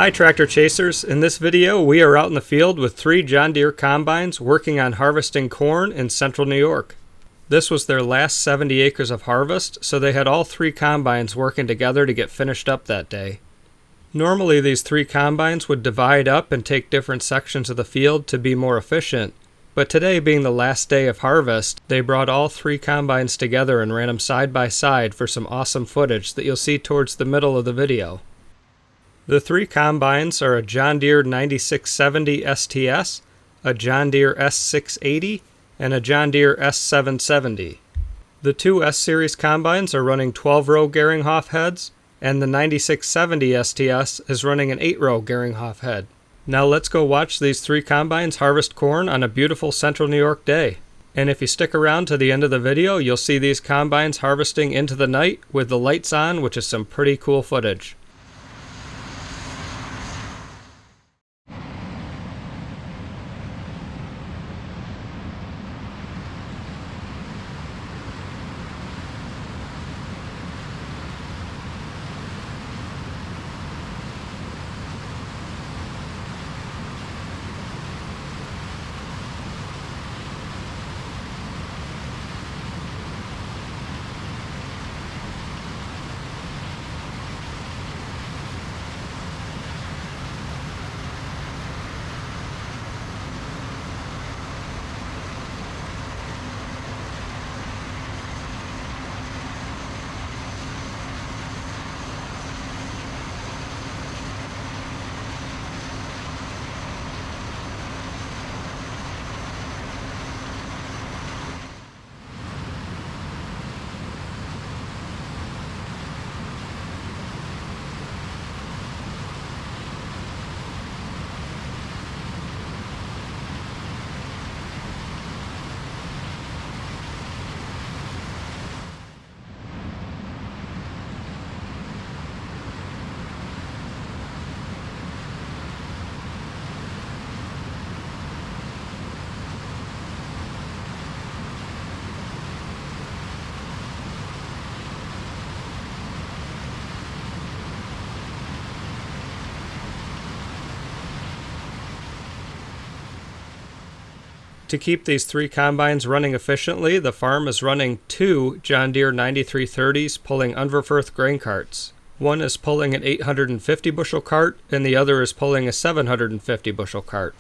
Hi Tractor Chasers, in this video we are out in the field with 3 John Deere combines working on harvesting corn in central New York. This was their last 70 acres of harvest, so they had all 3 combines working together to get finished up that day. Normally these 3 combines would divide up and take different sections of the field to be more efficient, but today being the last day of harvest, they brought all 3 combines together and ran them side by side for some awesome footage that you'll see towards the middle of the video. The 3 combines are a John Deere 9670 STS, a John Deere S680, and a John Deere S770. The 2 S-Series combines are running 12-row Geringhoff heads, and the 9670 STS is running an 8-row Geringhoff head. Now let's go watch these 3 combines harvest corn on a beautiful central New York day. And if you stick around to the end of the video, you'll see these combines harvesting into the night with the lights on, which is some pretty cool footage. To keep these 3 combines running efficiently, the farm is running 2 John Deere 9330s pulling Unverferth grain carts. One is pulling an 850 bushel cart and the other is pulling a 750 bushel cart.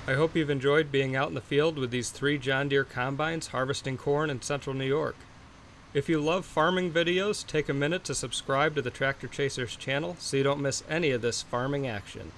I hope you've enjoyed being out in the field with these 3 John Deere combines harvesting corn in central New York. If you love farming videos, take a minute to subscribe to the Tractor Chasers channel so you don't miss any of this farming action.